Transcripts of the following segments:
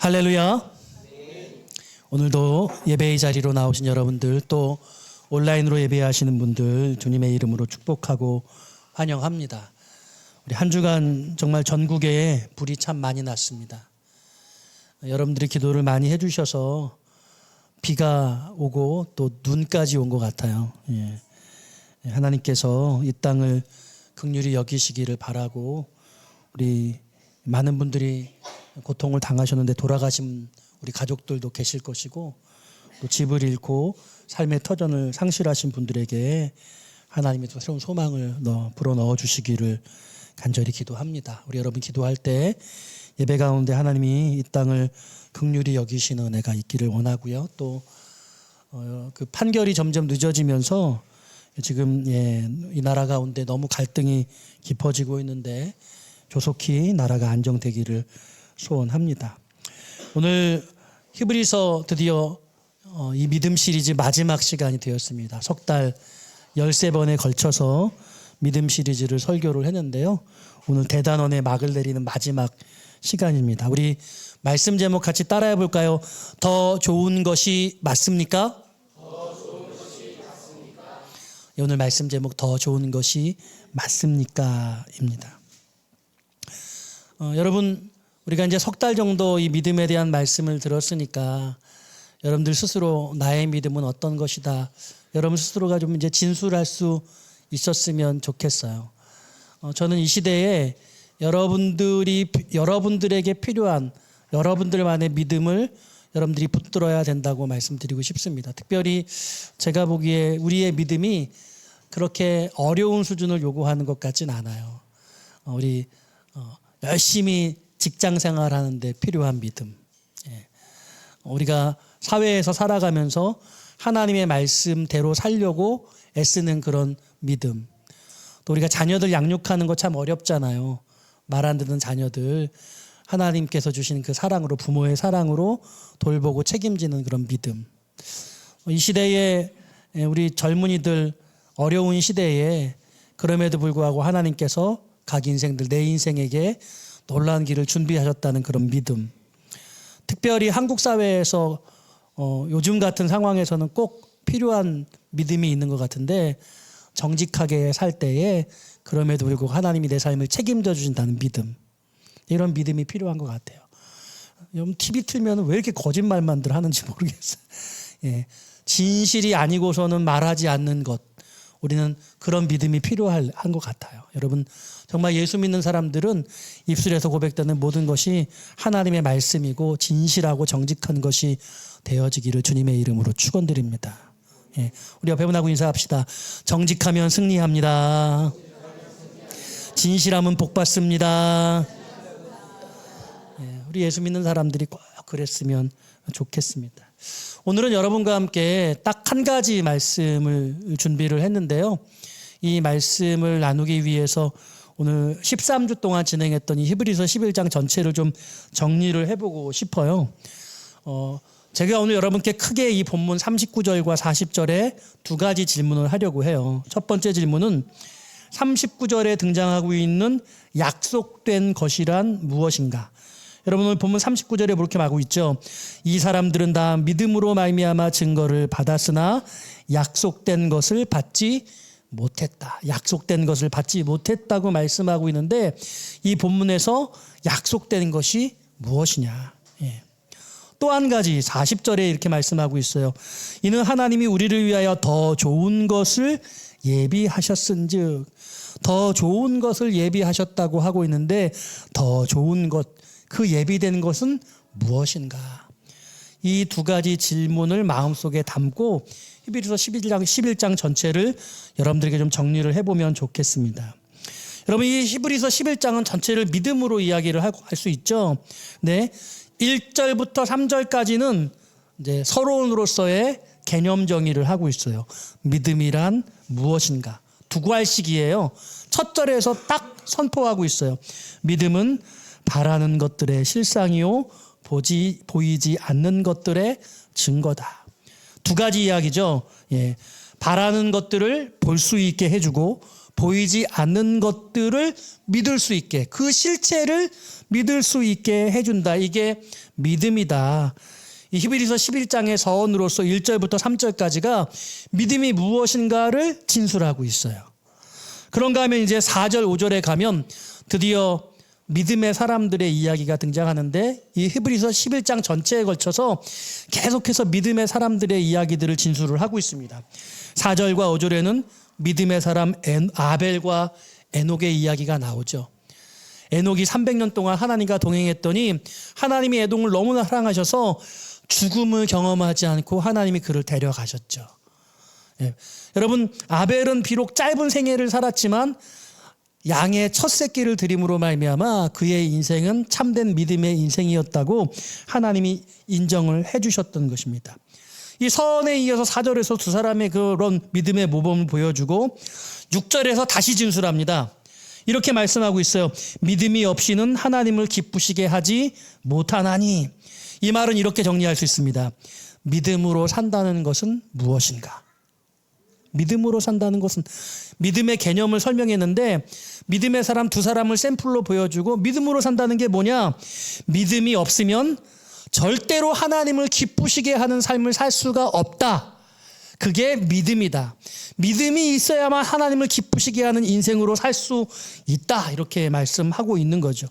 할렐루야. 오늘도 예배의 자리로 나오신 여러분들, 또 온라인으로 예배하시는 분들 주님의 이름으로 축복하고 환영합니다. 우리 한 주간 정말 전국에 불이 참 많이 났습니다. 여러분들이 기도를 많이 해주셔서 비가 오고 또 눈까지 온 것 같아요. 하나님께서 이 땅을 긍휼히 여기시기를 바라고, 우리 많은 분들이 고통을 당하셨는데 돌아가신 우리 가족들도 계실 것이고, 또 집을 잃고 삶의 터전을 상실하신 분들에게 하나님이 또 새로운 소망을 불어넣어 주시기를 간절히 기도합니다. 우리 여러분 기도할 때 예배 가운데 하나님이 이 땅을 긍휼히 여기시는 은혜가 있기를 원하고요. 또 그 판결이 점점 늦어지면서 지금 이 나라 가운데 너무 갈등이 깊어지고 있는데 조속히 나라가 안정되기를 소원합니다. 오늘 히브리서 드디어 이 믿음 시리즈 마지막 시간이 되었습니다. 석 달 13번에 걸쳐서 믿음 시리즈를 설교를 했는데요. 오늘 대단원의 막을 내리는 마지막 시간입니다. 우리 말씀 제목 같이 따라해 볼까요? 더 좋은 것이 맞습니까? 더 좋은 것이 맞습니까? 오늘 말씀 제목 더 좋은 것이 맞습니까? 입니다. 여러분, 우리가 이제 석 달 정도 이 믿음에 대한 말씀을 들었으니까 여러분들 스스로 나의 믿음은 어떤 것이다, 여러분 스스로가 좀 이제 진술할 수 있었으면 좋겠어요. 저는 이 시대에 여러분들에게 필요한 여러분들만의 믿음을 여러분들이 붙들어야 된다고 말씀드리고 싶습니다. 특별히 제가 보기에 우리의 믿음이 그렇게 어려운 수준을 요구하는 것 같진 않아요. 우리 열심히 직장 생활하는데 필요한 믿음, 우리가 사회에서 살아가면서 하나님의 말씀대로 살려고 애쓰는 그런 믿음, 또 우리가 자녀들 양육하는 거 참 어렵잖아요. 말 안 듣는 자녀들 하나님께서 주신 그 사랑으로, 부모의 사랑으로 돌보고 책임지는 그런 믿음. 이 시대에 우리 젊은이들, 어려운 시대에 그럼에도 불구하고 하나님께서 각 인생들, 내 인생에게 놀라운 길을 준비하셨다는 그런 믿음. 특별히 한국 사회에서 요즘 같은 상황에서는 꼭 필요한 믿음이 있는 것 같은데, 정직하게 살 때에 그럼에도 불구하고 하나님이 내 삶을 책임져 주신다는 믿음, 이런 믿음이 필요한 것 같아요. 여러분 TV 틀면 왜 이렇게 거짓말만들 하는지 모르겠어요. 진실이 아니고서는 말하지 않는 것, 우리는 그런 믿음이 필요한 것 같아요. 여러분, 정말 예수 믿는 사람들은 입술에서 고백되는 모든 것이 하나님의 말씀이고 진실하고 정직한 것이 되어지기를 주님의 이름으로 축원드립니다. 우리 옆에 분하고 인사합시다. 정직하면 승리합니다. 진실함은 복받습니다. 우리 예수 믿는 사람들이 꼭 그랬으면 좋겠습니다. 오늘은 여러분과 함께 딱 한 가지 말씀을 준비를 했는데요. 이 말씀을 나누기 위해서 오늘 13주 동안 진행했던 이 히브리서 11장 전체를 좀 정리를 해보고 싶어요. 제가 오늘 여러분께 크게 이 본문 39절과 40절에 두 가지 질문을 하려고 해요. 첫 번째 질문은 39절에 등장하고 있는 약속된 것이란 무엇인가? 여러분, 오늘 본문 39절에 그렇게 말하고 있죠. 이 사람들은 다 믿음으로 말미암아 증거를 받았으나 약속된 것을 받지 못했다. 약속된 것을 받지 못했다고 말씀하고 있는데, 이 본문에서 약속된 것이 무엇이냐? 또 한 가지 40절에 이렇게 말씀하고 있어요. 이는 하나님이 우리를 위하여 더 좋은 것을 예비하셨은즉, 더 좋은 것을 예비하셨다고 하고 있는데, 더 좋은 것, 그 예비된 것은 무엇인가? 이 두 가지 질문을 마음속에 담고 히브리서 11장 전체를 여러분들에게 좀 정리를 해보면 좋겠습니다. 여러분, 이 히브리서 11장은 전체를 믿음으로 이야기를 할 수 있죠. 네, 1절부터 3절까지는 이제 서론으로서의 개념 정의를 하고 있어요. 믿음이란 무엇인가? 두 괄씩이에요. 첫 절에서 딱 선포하고 있어요. 믿음은 바라는 것들의 실상이요 보이지 않는 것들의 증거다. 두 가지 이야기죠. 바라는 것들을 볼 수 있게 해주고 보이지 않는 것들을 믿을 수 있게, 그 실체를 믿을 수 있게 해준다. 이게 믿음이다. 이 히브리서 11장의 서원으로서 1절부터 3절까지가 믿음이 무엇인가를 진술하고 있어요. 그런가 하면 이제 4절, 5절에 가면 드디어 믿음의 사람들의 이야기가 등장하는데, 이 히브리서 11장 전체에 걸쳐서 계속해서 믿음의 사람들의 이야기들을 진술을 하고 있습니다. 4절과 5절에는 믿음의 사람 아벨과 에녹의 이야기가 나오죠. 에녹이 300년 동안 하나님과 동행했더니 하나님이 에녹을 너무나 사랑하셔서 죽음을 경험하지 않고 하나님이 그를 데려가셨죠. 예. 여러분, 아벨은 비록 짧은 생애를 살았지만 양의 첫 새끼를 드림으로 말미암아 그의 인생은 참된 믿음의 인생이었다고 하나님이 인정을 해주셨던 것입니다. 이 서원에 이어서 4절에서 두 사람의 그런 믿음의 모범을 보여주고 6절에서 다시 진술합니다. 이렇게 말씀하고 있어요. 믿음이 없이는 하나님을 기쁘시게 하지 못하나니. 이 말은 이렇게 정리할 수 있습니다. 믿음으로 산다는 것은 무엇인가? 믿음으로 산다는 것은, 믿음의 개념을 설명했는데 믿음의 사람 두 사람을 샘플로 보여주고, 믿음으로 산다는 게 뭐냐? 믿음이 없으면 절대로 하나님을 기쁘시게 하는 삶을 살 수가 없다. 그게 믿음이다. 믿음이 있어야만 하나님을 기쁘시게 하는 인생으로 살 수 있다. 이렇게 말씀하고 있는 거죠.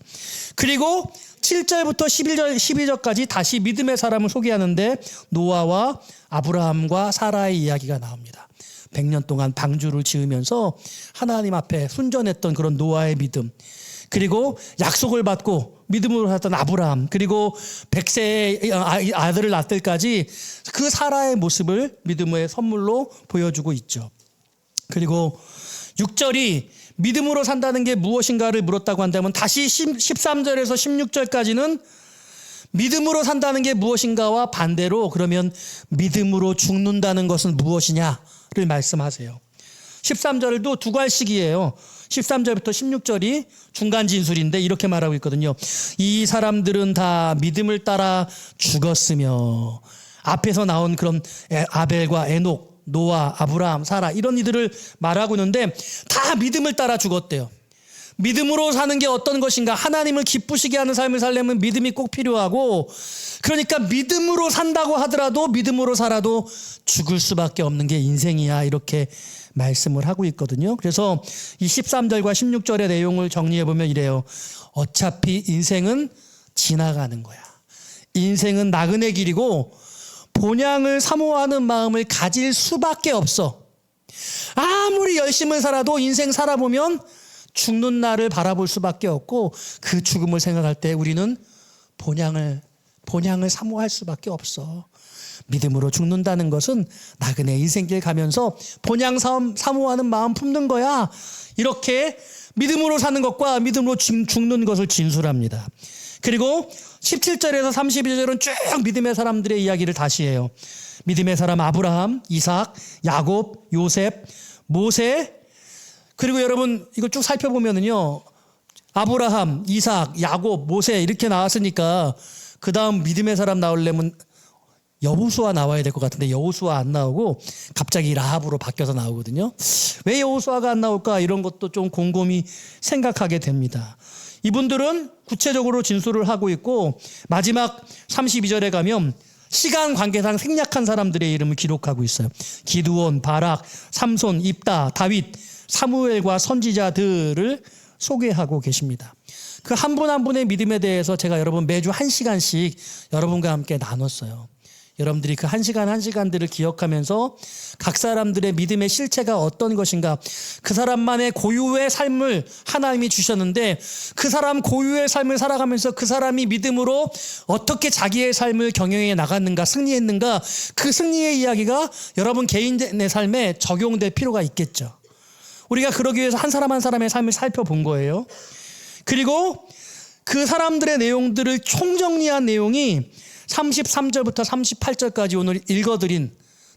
그리고 7절부터 12절까지 다시 믿음의 사람을 소개하는데 노아와 아브라함과 사라의 이야기가 나옵니다. 100년 동안 방주를 지으면서 하나님 앞에 순전했던 그런 노아의 믿음, 그리고 약속을 받고 믿음으로 살았던 아브라함, 그리고 100세의 아들을 낳을 때까지 그 사라의 모습을 믿음의 선물로 보여주고 있죠. 그리고 6절이 믿음으로 산다는 게 무엇인가를 물었다고 한다면 다시 13절에서 16절까지는 믿음으로 산다는 게 무엇인가와 반대로, 그러면 믿음으로 죽는다는 것은 무엇이냐를 말씀하세요. 13절도 두 괄씩이에요. 13절부터 16절이 중간 진술인데 이렇게 말하고 있거든요. 이 사람들은 다 믿음을 따라 죽었으며, 앞에서 나온 그런 아벨과 에녹, 노아, 아브라함, 사라 이런 이들을 말하고 있는데 다 믿음을 따라 죽었대요. 믿음으로 사는 게 어떤 것인가? 하나님을 기쁘시게 하는 삶을 살려면 믿음이 꼭 필요하고, 그러니까 믿음으로 산다고 하더라도 믿음으로 살아도 죽을 수밖에 없는 게 인생이야, 이렇게 말씀을 하고 있거든요. 그래서 이 13절과 16절의 내용을 정리해 보면 이래요. 어차피 인생은 지나가는 거야. 인생은 나그네 길이고 본향을 사모하는 마음을 가질 수밖에 없어. 아무리 열심히 살아도 인생 살아보면 죽는 날을 바라볼 수밖에 없고, 그 죽음을 생각할 때 우리는 본향을 사모할 수밖에 없어. 믿음으로 죽는다는 것은 나그네 인생길 가면서 본향 사모하는 마음 품는 거야. 이렇게 믿음으로 사는 것과 믿음으로 죽는 것을 진술합니다. 그리고 17절에서 32절은 쭉 믿음의 사람들의 이야기를 다시 해요. 믿음의 사람 아브라함, 이삭, 야곱, 요셉, 모세. 그리고 여러분 이거 쭉 살펴보면은요, 아브라함, 이삭, 야곱, 모세 이렇게 나왔으니까 그 다음 믿음의 사람 나오려면 여호수아 나와야 될 것 같은데 여호수아 안 나오고 갑자기 라합으로 바뀌어서 나오거든요. 왜 여호수아가 안 나올까? 이런 것도 좀 곰곰이 생각하게 됩니다. 이분들은 구체적으로 진술을 하고 있고, 마지막 32절에 가면 시간 관계상 생략한 사람들의 이름을 기록하고 있어요. 기드온, 바락, 삼손, 입다, 다윗, 사무엘과 선지자들을 소개하고 계십니다. 그 한 분 한 분의 믿음에 대해서 제가 여러분 매주 1시간씩 여러분과 함께 나눴어요. 여러분들이 그 1시간 1시간들을 기억하면서 각 사람들의 믿음의 실체가 어떤 것인가, 그 사람만의 고유의 삶을 하나님이 주셨는데 그 사람 고유의 삶을 살아가면서 그 사람이 믿음으로 어떻게 자기의 삶을 경영해 나갔는가, 승리했는가, 그 승리의 이야기가 여러분 개인의 삶에 적용될 필요가 있겠죠. 우리가 그러기 위해서 한 사람 한 사람의 삶을 살펴본 거예요. 그리고 그 사람들의 내용들을 총정리한 내용이 33절부터 38절까지 오늘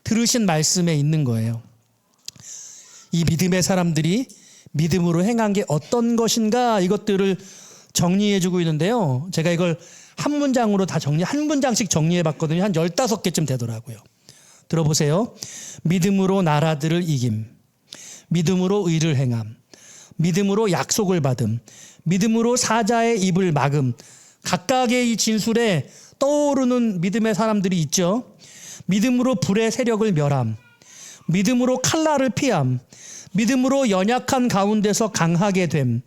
들으신 말씀에 있는 거예요. 이 믿음의 사람들이 믿음으로 행한 게 어떤 것인가, 이것들을 정리해주고 있는데요. 제가 이걸 한 문장으로 한 문장씩 정리해 봤거든요. 한 15개쯤 되더라고요. 들어보세요. 믿음으로 나라들을 이김, 믿음으로 의를 행함, 믿음으로 약속을 받음, 믿음으로 사자의 입을 막음. 각각의 이 진술에 떠오르는 믿음의 사람들이 있죠. 믿음으로 불의 세력을 멸함, 믿음으로 칼날을 피함, 믿음으로 연약한 가운데서 강하게 됨,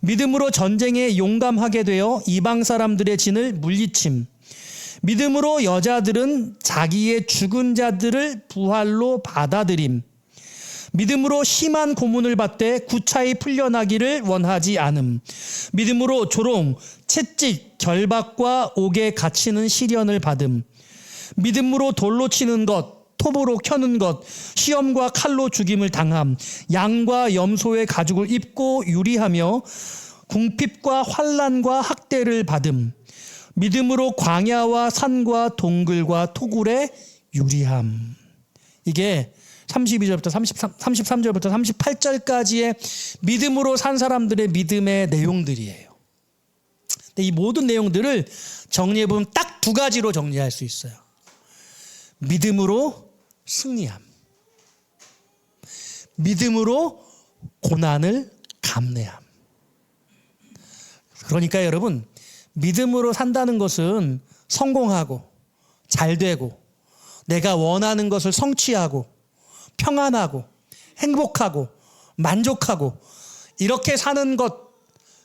믿음으로 전쟁에 용감하게 되어 이방 사람들의 진을 물리침, 믿음으로 여자들은 자기의 죽은 자들을 부활로 받아들임, 믿음으로 심한 고문을 받되 구차히 풀려나기를 원하지 않음, 믿음으로 조롱, 채찍, 결박과 옥에 갇히는 시련을 받음, 믿음으로 돌로 치는 것, 톱으로 켜는 것, 시험과 칼로 죽임을 당함, 양과 염소의 가죽을 입고 유리하며 궁핍과 환난과 학대를 받음, 믿음으로 광야와 산과 동굴과 토굴에 유리함. 이게 32절부터 33절부터 38절까지의 믿음으로 산 사람들의 믿음의 내용들이에요. 근데 이 모든 내용들을 정리해보면 딱 두 가지로 정리할 수 있어요. 믿음으로 승리함, 믿음으로 고난을 감내함. 그러니까 여러분, 믿음으로 산다는 것은 성공하고 잘되고 내가 원하는 것을 성취하고 평안하고 행복하고 만족하고 이렇게 사는 것,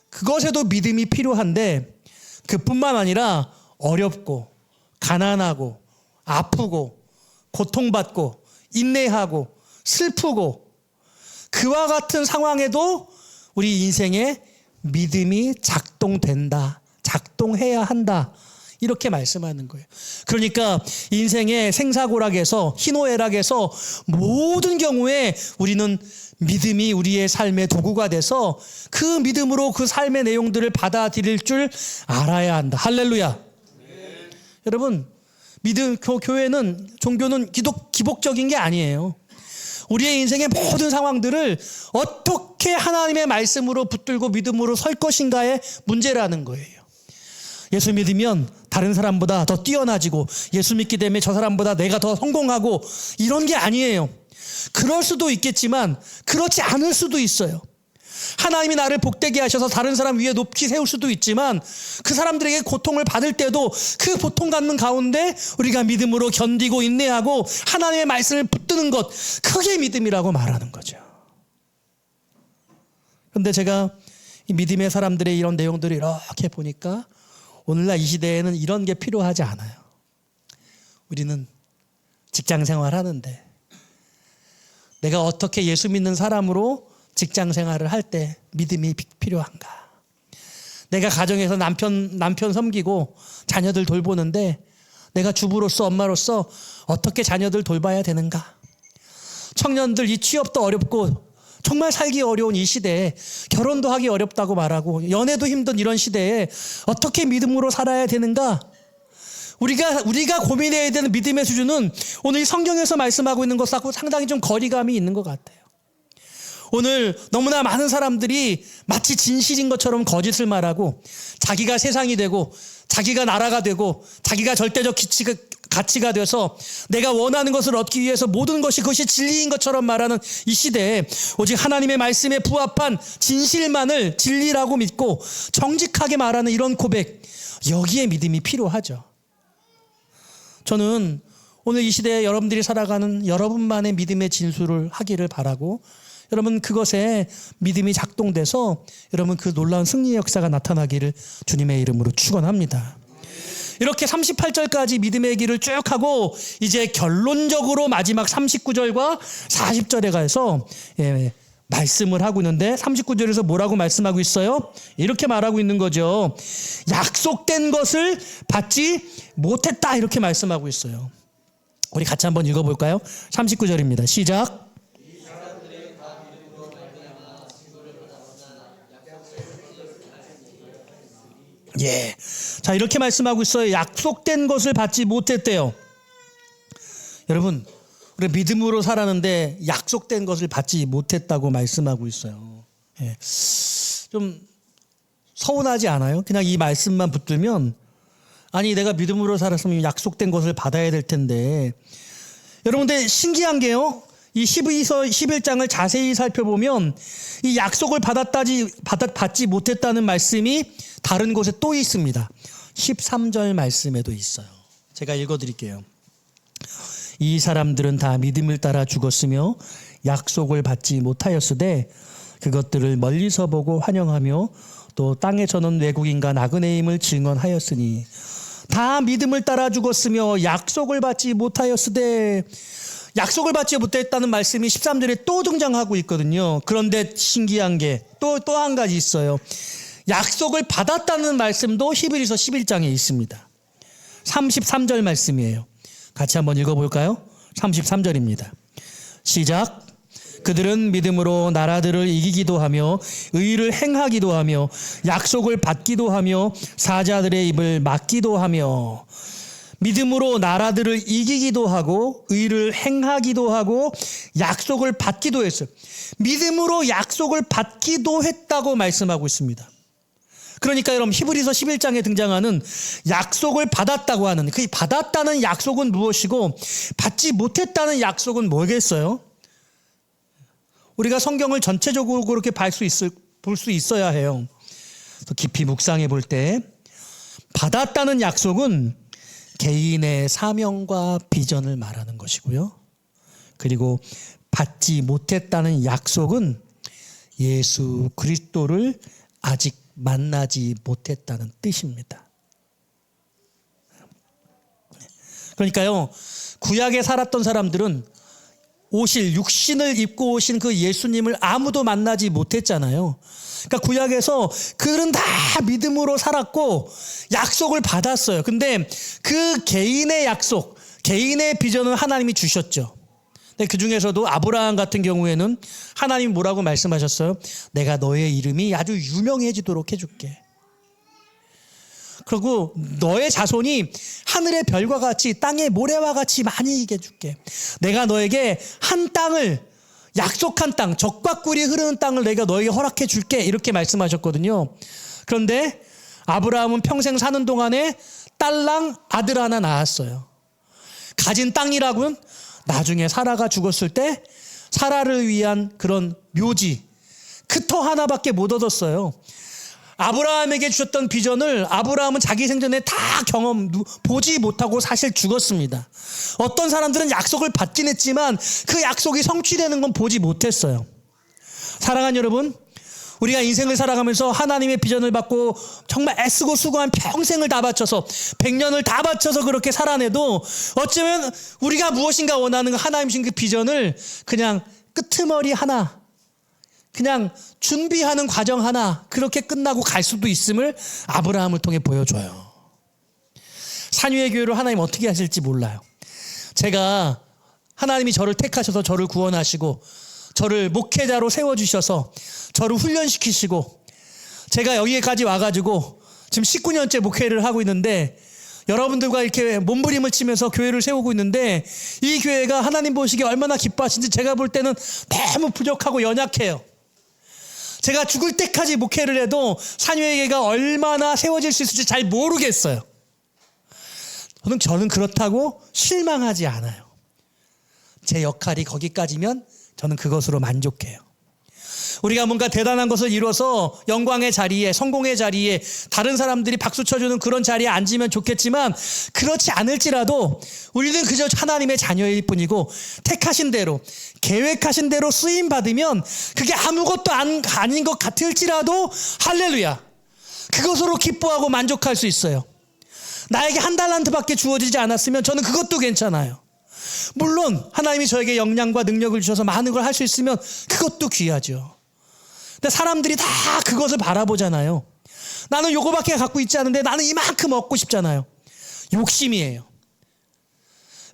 그것에도 믿음이 필요한데, 그뿐만 아니라 어렵고 가난하고 아프고 고통받고 인내하고 슬프고 그와 같은 상황에도 우리 인생에 믿음이 작동된다, 작동해야 한다, 이렇게 말씀하는 거예요. 그러니까 인생의 생사고락에서 희노애락에서 모든 경우에 우리는 믿음이 우리의 삶의 도구가 돼서 그 믿음으로 그 삶의 내용들을 받아들일 줄 알아야 한다. 할렐루야. 네. 여러분, 믿음, 교회는, 종교는 기복적인 게 아니에요. 우리의 인생의 모든 상황들을 어떻게 하나님의 말씀으로 붙들고 믿음으로 설 것인가의 문제라는 거예요. 예수 믿으면 다른 사람보다 더 뛰어나지고, 예수 믿기 때문에 저 사람보다 내가 더 성공하고, 이런 게 아니에요. 그럴 수도 있겠지만 그렇지 않을 수도 있어요. 하나님이 나를 복되게 하셔서 다른 사람 위에 높이 세울 수도 있지만 그 사람들에게 고통을 받을 때도 그 고통 갖는 가운데 우리가 믿음으로 견디고 인내하고 하나님의 말씀을 붙드는 것, 그게 믿음이라고 말하는 거죠. 그런데 제가 이 믿음의 사람들의 이런 내용들을 이렇게 보니까 오늘날 이 시대에는 이런 게 필요하지 않아요. 우리는 직장 생활하는데 내가 어떻게 예수 믿는 사람으로 직장 생활을 할 때 믿음이 필요한가? 내가 가정에서 남편 섬기고 자녀들 돌보는데 내가 주부로서, 엄마로서 어떻게 자녀들 돌봐야 되는가? 청년들, 이 취업도 어렵고 정말 살기 어려운 이 시대에 결혼도 하기 어렵다고 말하고 연애도 힘든 이런 시대에 어떻게 믿음으로 살아야 되는가? 우리가 고민해야 되는 믿음의 수준은 오늘 이 성경에서 말씀하고 있는 것하고 상당히 좀 거리감이 있는 것 같아요. 오늘 너무나 많은 사람들이 마치 진실인 것처럼 거짓을 말하고 자기가 세상이 되고 자기가 나라가 되고 자기가 절대적 가치가 돼서 내가 원하는 것을 얻기 위해서 모든 것이 그것이 진리인 것처럼 말하는 이 시대에 오직 하나님의 말씀에 부합한 진실만을 진리라고 믿고 정직하게 말하는 이런 고백, 여기에 믿음이 필요하죠. 저는 오늘 이 시대에 여러분들이 살아가는 여러분만의 믿음의 진술을 하기를 바라고, 여러분 그것에 믿음이 작동돼서 여러분 그 놀라운 승리의 역사가 나타나기를 주님의 이름으로 축원합니다. 이렇게 38절까지 믿음의 길을 쭉 하고 이제 결론적으로 마지막 39절과 40절에 가서 말씀을 하고 있는데, 39절에서 뭐라고 말씀하고 있어요? 이렇게 말하고 있는 거죠. 약속된 것을 받지 못했다, 이렇게 말씀하고 있어요. 우리 같이 한번 읽어볼까요? 39절입니다. 시작. 예. 자, 이렇게 말씀하고 있어요. 약속된 것을 받지 못했대요. 여러분, 우리 믿음으로 살았는데 약속된 것을 받지 못했다고 말씀하고 있어요. 예. 좀 서운하지 않아요? 그냥 이 말씀만 붙들면, 아니 내가 믿음으로 살았으면 약속된 것을 받아야 될 텐데. 여러분, 근데 신기한 게요, 이 12서 11장을 자세히 살펴보면 이 약속을 받지 못했다는 말씀이 다른 곳에 또 있습니다. 13절 말씀에도 있어요. 제가 읽어드릴게요. 이 사람들은 다 믿음을 따라 죽었으며 약속을 받지 못하였으되 그것들을 멀리서 보고 환영하며 또 땅에 저는 외국인과 나그네의 힘을 증언하였으니 다 믿음을 따라 죽었으며 약속을 받지 못하였으되 약속을 받지 못했다는 말씀이 13절에 또 등장하고 있거든요. 그런데 신기한 게 또 한 가지 있어요. 약속을 받았다는 말씀도 히브리서 11장에 있습니다. 33절 말씀이에요. 같이 한번 읽어볼까요? 33절입니다. 시작. 그들은 믿음으로 나라들을 이기기도 하며 의를 행하기도 하며 약속을 받기도 하며 사자들의 입을 막기도 하며 믿음으로 나라들을 이기기도 하고 의를 행하기도 하고 약속을 받기도 했어요. 믿음으로 약속을 받기도 했다고 말씀하고 있습니다. 그러니까 여러분 히브리서 11장에 등장하는 약속을 받았다고 하는 그 받았다는 약속은 무엇이고 받지 못했다는 약속은 뭐겠어요? 우리가 성경을 전체적으로 그렇게 볼 수 있어야 해요. 깊이 묵상해 볼 때 받았다는 약속은 개인의 사명과 비전을 말하는 것이고요. 그리고 받지 못했다는 약속은 예수 그리스도를 아직 만나지 못했다는 뜻입니다. 그러니까요, 구약에 살았던 사람들은 육신을 입고 오신 그 예수님을 아무도 만나지 못했잖아요. 그러니까 구약에서 그들은 다 믿음으로 살았고 약속을 받았어요. 근데 그 개인의 약속, 개인의 비전은 하나님이 주셨죠. 근데 그 중에서도 아브라함 같은 경우에는 하나님이 뭐라고 말씀하셨어요? 내가 너의 이름이 아주 유명해지도록 해줄게. 그리고 너의 자손이 하늘의 별과 같이 땅의 모래와 같이 많이 이게 해줄게. 내가 너에게 한 땅을, 약속한 땅, 젖과 꿀이 흐르는 땅을 내가 너에게 허락해 줄게. 이렇게 말씀하셨거든요. 그런데 아브라함은 평생 사는 동안에 딸랑 아들 하나 낳았어요. 가진 땅이라고는 나중에 사라가 죽었을 때 사라를 위한 그런 묘지, 그 터 하나밖에 못 얻었어요. 아브라함에게 주셨던 비전을 아브라함은 자기 생전에 다 보지 못하고 사실 죽었습니다. 어떤 사람들은 약속을 받긴 했지만 그 약속이 성취되는 건 보지 못했어요. 사랑하는 여러분, 우리가 인생을 살아가면서 하나님의 비전을 받고 정말 애쓰고 수고한 평생을 다 바쳐서 100년을 다 바쳐서 그렇게 살아내도 어쩌면 우리가 무엇인가 원하는 하나님 주신 그 비전을 그냥 끄트머리 하나, 그냥 준비하는 과정 하나 그렇게 끝나고 갈 수도 있음을 아브라함을 통해 보여줘요. 산위의 교회를 하나님 어떻게 하실지 몰라요. 제가 하나님이 저를 택하셔서 저를 구원하시고 저를 목회자로 세워주셔서 저를 훈련시키시고 제가 여기까지 와가지고 지금 19년째 목회를 하고 있는데 여러분들과 이렇게 몸부림을 치면서 교회를 세우고 있는데 이 교회가 하나님 보시기에 얼마나 기뻐하신지 제가 볼 때는 너무 부족하고 연약해요. 제가 죽을 때까지 목회를 해도 산유회계가 얼마나 세워질 수 있을지 잘 모르겠어요. 저는 그렇다고 실망하지 않아요. 제 역할이 거기까지면 저는 그것으로 만족해요. 우리가 뭔가 대단한 것을 이뤄서 영광의 자리에, 성공의 자리에, 다른 사람들이 박수 쳐주는 그런 자리에 앉으면 좋겠지만 그렇지 않을지라도 우리는 그저 하나님의 자녀일 뿐이고 택하신 대로, 계획하신 대로 쓰임받으면 그게 아무것도 아닌 것 같을지라도 할렐루야, 그것으로 기뻐하고 만족할 수 있어요. 나에게 한 달란트밖에 주어지지 않았으면 저는 그것도 괜찮아요. 물론 하나님이 저에게 역량과 능력을 주셔서 많은 걸 할 수 있으면 그것도 귀하죠. 근데 사람들이 다 그것을 바라보잖아요. 나는 요거밖에 갖고 있지 않은데 나는 이만큼 얻고 싶잖아요. 욕심이에요.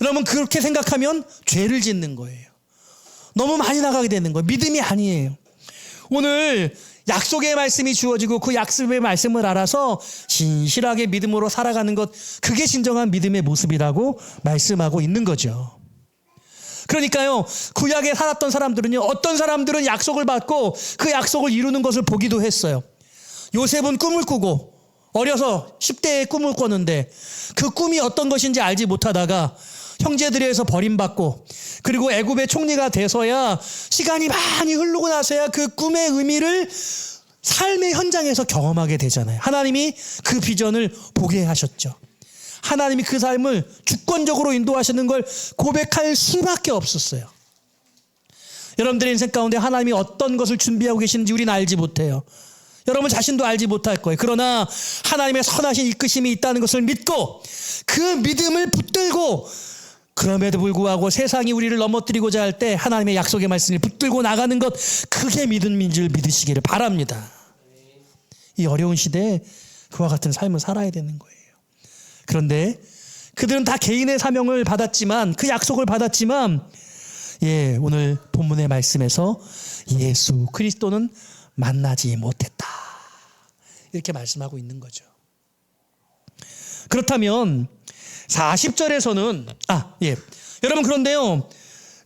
여러분, 그렇게 생각하면 죄를 짓는 거예요. 너무 많이 나가게 되는 거예요. 믿음이 아니에요. 오늘 약속의 말씀이 주어지고 그 약속의 말씀을 알아서 신실하게 믿음으로 살아가는 것, 그게 진정한 믿음의 모습이라고 말씀하고 있는 거죠. 그러니까요, 구약에 살았던 사람들은요, 어떤 사람들은 약속을 받고 그 약속을 이루는 것을 보기도 했어요. 요셉은 꿈을 꾸고 어려서 10대에 꿈을 꿨는데 그 꿈이 어떤 것인지 알지 못하다가 형제들에서 버림받고 그리고 애굽의 총리가 돼서야 시간이 많이 흐르고 나서야 그 꿈의 의미를 삶의 현장에서 경험하게 되잖아요. 하나님이 그 비전을 보게 하셨죠. 하나님이 그 삶을 주권적으로 인도하시는 걸 고백할 수밖에 없었어요. 여러분들의 인생 가운데 하나님이 어떤 것을 준비하고 계시는지 우리는 알지 못해요. 여러분 자신도 알지 못할 거예요. 그러나 하나님의 선하신 이끄심이 있다는 것을 믿고 그 믿음을 붙들고 그럼에도 불구하고 세상이 우리를 넘어뜨리고자 할 때 하나님의 약속의 말씀을 붙들고 나가는 것, 그게 믿음인 줄 믿으시기를 바랍니다. 이 어려운 시대에 그와 같은 삶을 살아야 되는 거예요. 그런데 그들은 다 개인의 사명을 받았지만, 그 약속을 받았지만, 오늘 본문의 말씀에서 예수 그리스도는 만나지 못했다, 이렇게 말씀하고 있는 거죠. 그렇다면 40절에서는 여러분, 그런데요,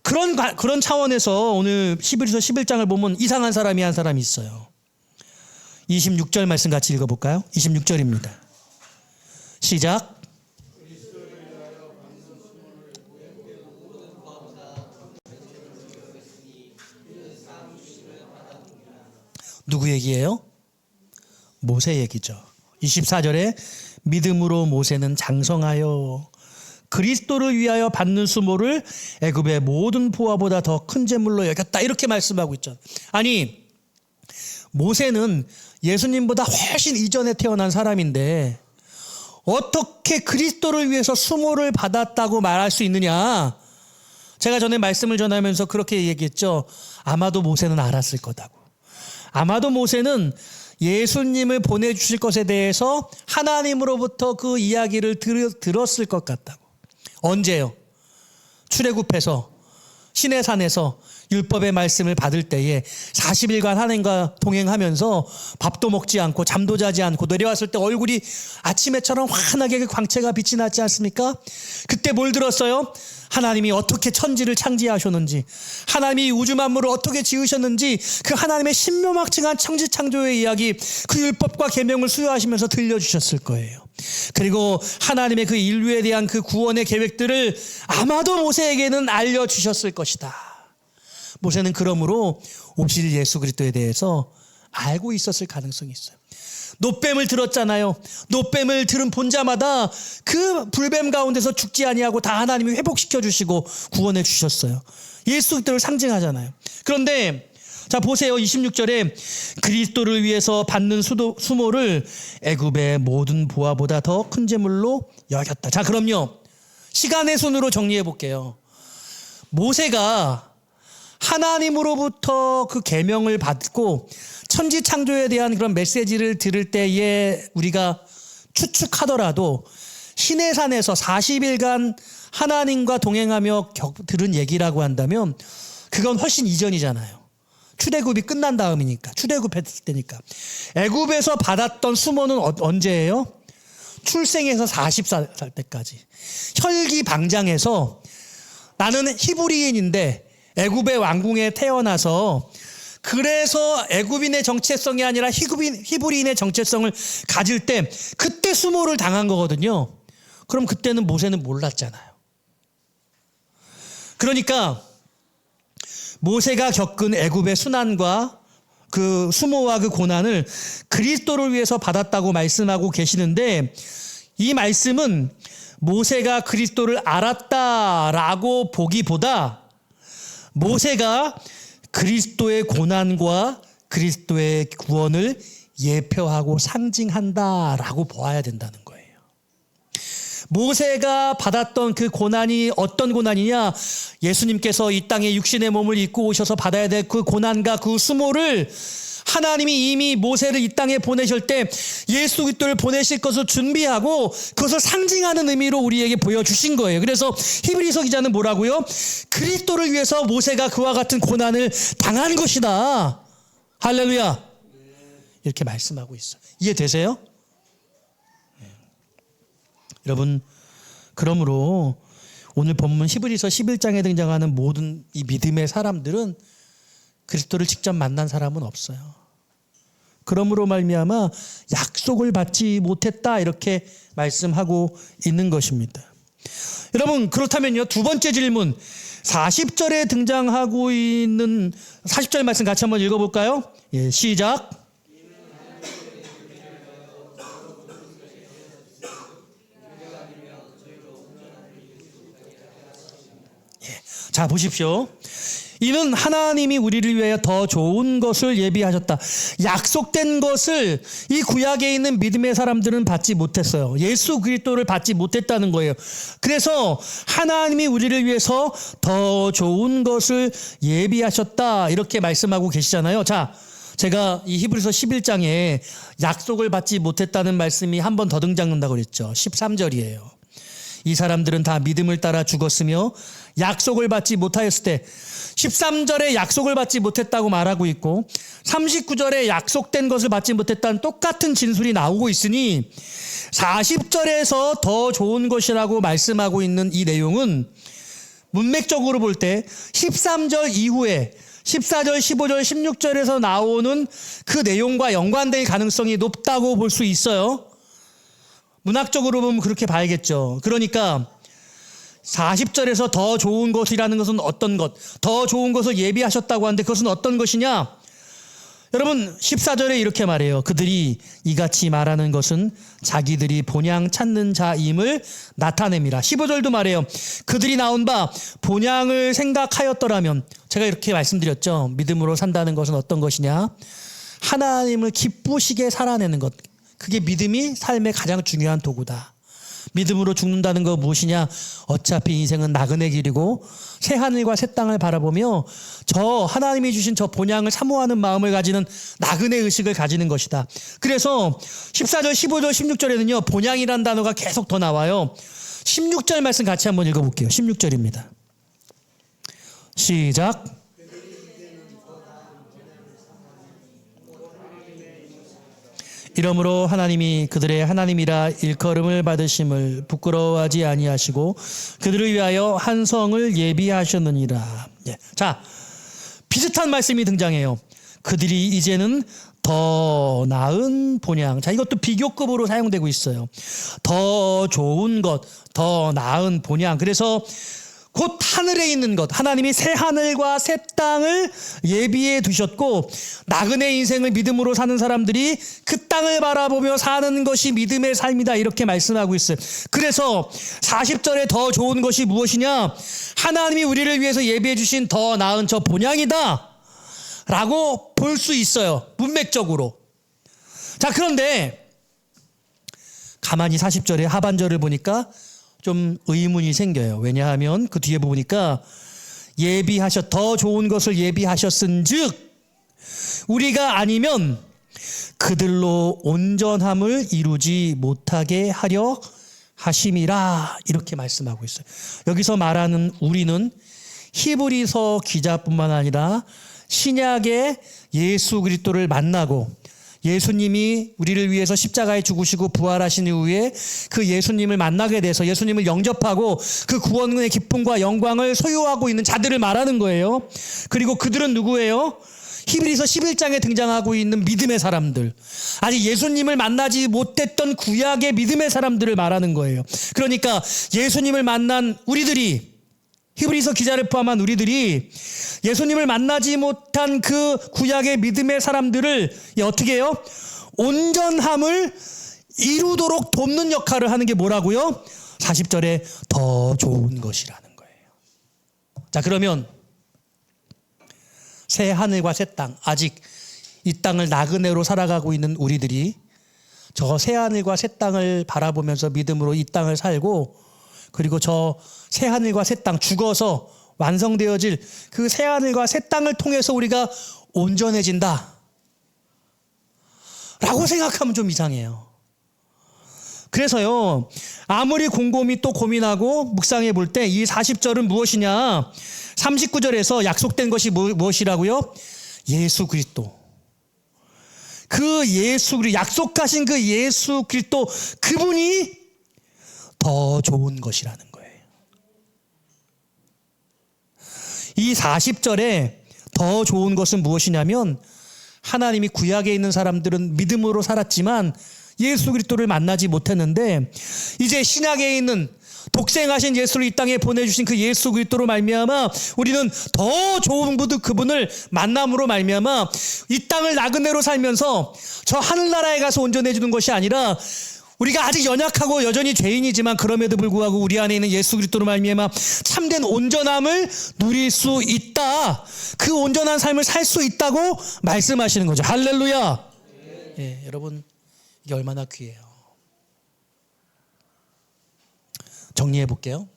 그런 차원에서 오늘 히브리서 11장을 보면 이상한 사람이 한 사람이 있어요. 26절 말씀 같이 읽어볼까요? 26절입니다. 시작. 누구 얘기예요? 모세 얘기죠. 24절에 믿음으로 모세는 장성하여 그리스도를 위하여 받는 수모를 애굽의 모든 보화보다 더 큰 재물로 여겼다, 이렇게 말씀하고 있죠. 아니, 모세는 예수님보다 훨씬 이전에 태어난 사람인데 어떻게 그리스도를 위해서 수모를 받았다고 말할 수 있느냐? 제가 전에 말씀을 전하면서 그렇게 얘기했죠. 아마도 모세는 알았을 거다고. 아마도 모세는 예수님을 보내주실 것에 대해서 하나님으로부터 그 이야기를 들었을 것 같다고. 언제요? 출애굽해서 시내산에서 율법의 말씀을 받을 때에 40일간 하나님과 동행하면서 밥도 먹지 않고 잠도 자지 않고 내려왔을 때 얼굴이 아침에처럼 환하게 그 광채가 빛이 났지 않습니까? 그때 뭘 들었어요? 하나님이 어떻게 천지를 창조하셨는지, 하나님이 우주 만물을 어떻게 지으셨는지, 그 하나님의 신묘막측한 천지창조의 이야기, 그 율법과 계명을 수요하시면서 들려주셨을 거예요. 그리고 하나님의 그 인류에 대한 그 구원의 계획들을 아마도 모세에게는 알려주셨을 것이다. 모세는 그러므로 오실 예수 그리스도에 대해서 알고 있었을 가능성이 있어요. 노뱀을 들었잖아요. 노뱀을 들은 본자마다 그 불뱀 가운데서 죽지 아니하고 다 하나님이 회복시켜 주시고 구원해 주셨어요. 예수 그리스도를 상징하잖아요. 그런데 자 보세요. 26절에 그리스도를 위해서 받는 수모를 애굽의 모든 보화보다 더 큰 재물로 여겼다. 자, 그럼요, 시간의 순으로 정리해 볼게요. 모세가 하나님으로부터 그 계명을 받고 천지 창조에 대한 그런 메시지를 들을 때에 우리가 추측하더라도 시내산에서 40일간 하나님과 동행하며 들은 얘기라고 한다면 그건 훨씬 이전이잖아요. 출애굽이 끝난 다음이니까, 출애굽했을 때니까. 애굽에서 받았던 수모는 언제예요? 출생에서 40살 때까지. 혈기방장해서 나는 히브리인인데 애굽의 왕궁에 태어나서 그래서 애굽인의 정체성이 아니라 히브리인의 정체성을 가질 때 그때 수모를 당한 거거든요. 그럼 그때는 모세는 몰랐잖아요. 그러니까 모세가 겪은 애굽의 순환과 그 수모와 그 고난을 그리스도를 위해서 받았다고 말씀하고 계시는데, 이 말씀은 모세가 그리스도를 알았다라고 보기보다 모세가 그리스도의 고난과 그리스도의 구원을 예표하고 상징한다라고 보아야 된다는 거예요. 모세가 받았던 그 고난이 어떤 고난이냐? 예수님께서 이 땅에 육신의 몸을 입고 오셔서 받아야 될 그 고난과 그 수모를 하나님이 이미 모세를 이 땅에 보내실 때 예수 그리스도를 보내실 것을 준비하고 그것을 상징하는 의미로 우리에게 보여주신 거예요. 그래서 히브리서 기자는 뭐라고요? 그리스도를 위해서 모세가 그와 같은 고난을 당한 것이다. 할렐루야. 이렇게 말씀하고 있어요. 이해되세요? 여러분, 그러므로 오늘 본문 히브리서 11장에 등장하는 모든 이 믿음의 사람들은 그리스도를 직접 만난 사람은 없어요. 그러므로 말미암아 약속을 받지 못했다, 이렇게 말씀하고 있는 것입니다. 여러분, 그렇다면요, 두 번째 질문, 40절에 등장하고 있는 40절 말씀 같이 한번 읽어볼까요? 예, 시작. 자, 보십시오. 이는 하나님이 우리를 위하여 더 좋은 것을 예비하셨다. 약속된 것을 이 구약에 있는 믿음의 사람들은 받지 못했어요. 예수 그리스도를 받지 못했다는 거예요. 그래서 하나님이 우리를 위해서 더 좋은 것을 예비하셨다, 이렇게 말씀하고 계시잖아요. 자, 제가 이 히브리서 11장에 약속을 받지 못했다는 말씀이 한 번 더 등장한다고 그랬죠. 13절이에요. 이 사람들은 다 믿음을 따라 죽었으며 약속을 받지 못하였을 때, 13절에 약속을 받지 못했다고 말하고 있고 39절에 약속된 것을 받지 못했다는 똑같은 진술이 나오고 있으니 40절에서 더 좋은 것이라고 말씀하고 있는 이 내용은 문맥적으로 볼 때 13절 이후에 14절, 15절, 16절에서 나오는 그 내용과 연관될 가능성이 높다고 볼 수 있어요. 문학적으로 보면 그렇게 봐야겠죠. 그러니까 40절에서 더 좋은 것이라는 것은 어떤 것, 더 좋은 것을 예비하셨다고 하는데 그것은 어떤 것이냐? 여러분, 14절에 이렇게 말해요. 그들이 이같이 말하는 것은 자기들이 본향 찾는 자임을 나타냅니다. 15절도 말해요. 그들이 나온 바 본향을 생각하였더라면, 제가 이렇게 말씀드렸죠. 믿음으로 산다는 것은 어떤 것이냐? 하나님을 기쁘시게 살아내는 것. 그게 믿음이 삶의 가장 중요한 도구다. 믿음으로 죽는다는 거 무엇이냐? 어차피 인생은 나그네 길이고 새 하늘과 새 땅을 바라보며 저 하나님이 주신 저 본향을 사모하는 마음을 가지는 나그네 의식을 가지는 것이다. 그래서 14절, 15절, 16절에는요 본향이라는 단어가 계속 더 나와요. 16절 말씀 같이 한번 읽어볼게요. 16절입니다. 시작. 이러므로 하나님이 그들의 하나님이라 일컬음을 받으심을 부끄러워하지 아니하시고 그들을 위하여 한 성을 예비하셨느니라. 예. 자, 비슷한 말씀이 등장해요. 그들이 이제는 더 나은 본향. 자, 이것도 비교급으로 사용되고 있어요. 더 좋은 것, 더 나은 본향. 그래서 곧 하늘에 있는 것, 하나님이 새 하늘과 새 땅을 예비해 두셨고 나그네 인생을 믿음으로 사는 사람들이 그 땅을 바라보며 사는 것이 믿음의 삶이다, 이렇게 말씀하고 있어요. 그래서 40절에 더 좋은 것이 무엇이냐? 하나님이 우리를 위해서 예비해 주신 더 나은 저 본향이다 라고 볼 수 있어요, 문맥적으로. 자, 그런데 가만히 40절의 하반절을 보니까 좀 의문이 생겨요. 왜냐하면 그 뒤에 보니까 더 좋은 것을 예비하셨은즉 우리가 아니면 그들로 온전함을 이루지 못하게 하려 하심이라, 이렇게 말씀하고 있어요. 여기서 말하는 우리는 히브리서 기자뿐만 아니라 신약의 예수 그리스도를 만나고 예수님이 우리를 위해서 십자가에 죽으시고 부활하신 이후에 그 예수님을 만나게 돼서 예수님을 영접하고 그 구원의 기쁨과 영광을 소유하고 있는 자들을 말하는 거예요. 그리고 그들은 누구예요? 히브리서 11장에 등장하고 있는 믿음의 사람들, 아직 예수님을 만나지 못했던 구약의 믿음의 사람들을 말하는 거예요. 그러니까 예수님을 만난 우리들이, 히브리서 기자를 포함한 우리들이 예수님을 만나지 못한 그 구약의 믿음의 사람들을 어떻게 해요? 온전함을 이루도록 돕는 역할을 하는 게 뭐라고요? 40절에 더 좋은 것이라는 거예요. 자, 그러면 새 하늘과 새 땅, 아직 이 땅을 나그네로 살아가고 있는 우리들이 저 새 하늘과 새 땅을 바라보면서 믿음으로 이 땅을 살고, 그리고 저 새 하늘과 새 땅, 죽어서 완성되어질 그 새 하늘과 새 땅을 통해서 우리가 온전해진다 라고 생각하면 좀 이상해요. 그래서요, 아무리 곰곰이 또 고민하고 묵상해 볼 때 이 40절은 무엇이냐? 39절에서 약속된 것이 무엇이라고요? 예수 그리스도. 약속하신 그 예수 그리스도, 그분이 더 좋은 것이라는 거예요. 이 40절에 더 좋은 것은 무엇이냐면, 하나님이 구약에 있는 사람들은 믿음으로 살았지만 예수 그리스도를 만나지 못했는데 이제 신약에 있는 독생하신 예수를 이 땅에 보내주신 그 예수 그리스도로 말미암아 우리는 더 좋은 그분을 만남으로 말미암아 이 땅을 나그네로 살면서 저 하늘나라에 가서 온전해 주는 것이 아니라 우리가 아직 연약하고 여전히 죄인이지만 그럼에도 불구하고 우리 안에 있는 예수 그리스도로 말미암아 참된 온전함을 누릴 수 있다. 그 온전한 삶을 살 수 있다고 말씀하시는 거죠. 할렐루야. 예, 여러분 이게 얼마나 귀해요. 정리해 볼게요.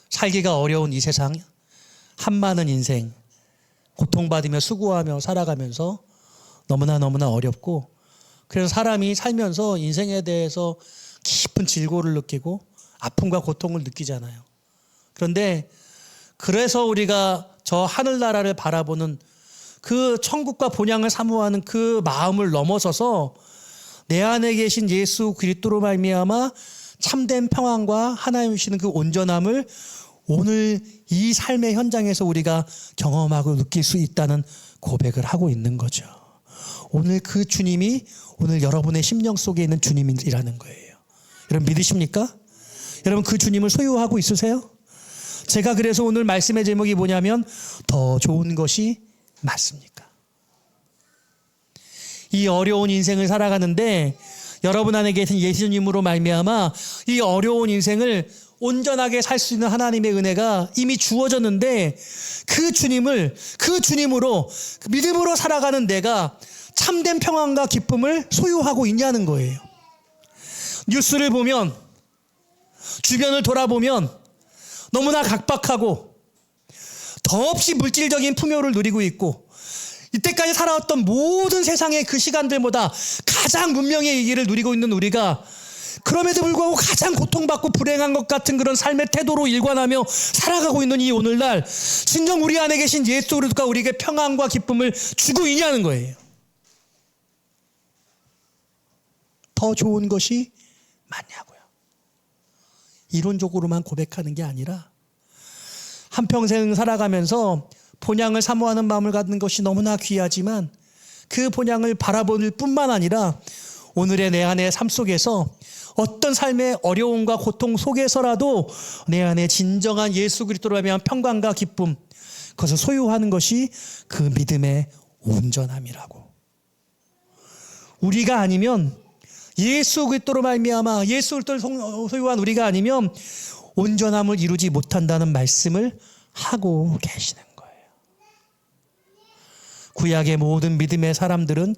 살기가 어려운 이 세상, 한많은 인생, 고통받으며 수고하며 살아가면서 너무나 어렵고, 그래서 사람이 살면서 인생에 대해서 깊은 질고를 느끼고 아픔과 고통을 느끼잖아요. 그런데 그래서 우리가 저 하늘나라를 바라보는 그 천국과 본향을 사모하는 그 마음을 넘어서서 내 안에 계신 예수 그리스도로 말미암아 참된 평안과 하나님 주시는 그 온전함을 오늘 이 삶의 현장에서 우리가 경험하고 느낄 수 있다는 고백을 하고 있는 거죠. 오늘 그 주님이 오늘 여러분의 심령 속에 있는 주님이라는 거예요. 여러분 믿으십니까? 여러분 그 주님을 소유하고 있으세요? 제가 그래서 오늘 말씀의 제목이 뭐냐면 더 좋은 것이 맞습니까? 이 어려운 인생을 살아가는데 여러분 안에 계신 예수님으로 말미암아 이 어려운 인생을 온전하게 살 수 있는 하나님의 은혜가 이미 주어졌는데 그 주님으로 믿음으로 살아가는 내가 참된 평안과 기쁨을 소유하고 있냐는 거예요. 뉴스를 보면 주변을 돌아보면 너무나 각박하고 더없이 물질적인 풍요를 누리고 있고 이때까지 살아왔던 모든 세상의 그 시간들보다 가장 문명의 이기를 누리고 있는 우리가 그럼에도 불구하고 가장 고통받고 불행한 것 같은 그런 삶의 태도로 일관하며 살아가고 있는 이 오늘날 진정 우리 안에 계신 예수 그리스도가 우리에게 평안과 기쁨을 주고 있냐는 거예요. 더 좋은 것이 맞냐고요. 이론적으로만 고백하는 게 아니라 한평생 살아가면서 본향을 사모하는 마음을 갖는 것이 너무나 귀하지만 그 본향을 바라볼 뿐만 아니라 오늘의 내 안의 삶 속에서 어떤 삶의 어려움과 고통 속에서라도 내 안에 진정한 예수 그리스도로 말미암은 평강과 기쁨, 그것을 소유하는 것이 그 믿음의 온전함이라고. 우리가 아니면 예수 그리스도로 말미암아 예수 그리스도를 소유한 우리가 아니면 온전함을 이루지 못한다는 말씀을 하고 계시는 거예요. 구약의 모든 믿음의 사람들은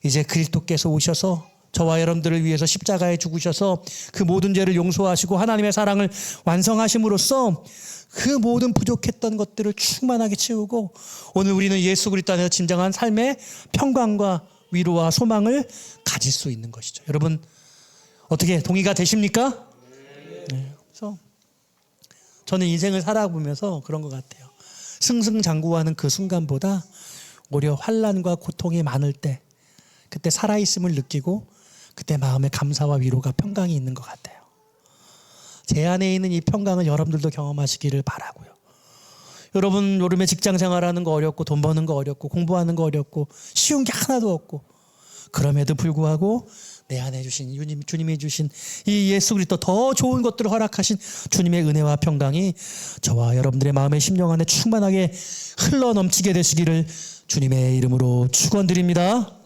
이제 그리스도께서 오셔서 저와 여러분들을 위해서 십자가에 죽으셔서 그 모든 죄를 용서하시고 하나님의 사랑을 완성하심으로써 그 모든 부족했던 것들을 충만하게 채우고 오늘 우리는 예수 그리스도 안에서 진정한 삶의 평강과 위로와 소망을 가질 수 있는 것이죠. 여러분 어떻게 동의가 되십니까? 네. 그래서 저는 인생을 살아보면서 그런 것 같아요. 승승장구하는 그 순간보다 오히려 환난과 고통이 많을 때 그때 살아있음을 느끼고 그때 마음에 감사와 위로가 평강이 있는 것 같아요. 제 안에 있는 이 평강을 여러분들도 경험하시기를 바라고요. 여러분 요즘에 직장 생활하는 거 어렵고 돈 버는 거 어렵고 공부하는 거 어렵고 쉬운 게 하나도 없고 그럼에도 불구하고 내 안에 주신 주님이 주신 이 예수 그리스도 더 좋은 것들을 허락하신 주님의 은혜와 평강이 저와 여러분들의 마음의 심령 안에 충만하게 흘러넘치게 되시기를 주님의 이름으로 축원드립니다.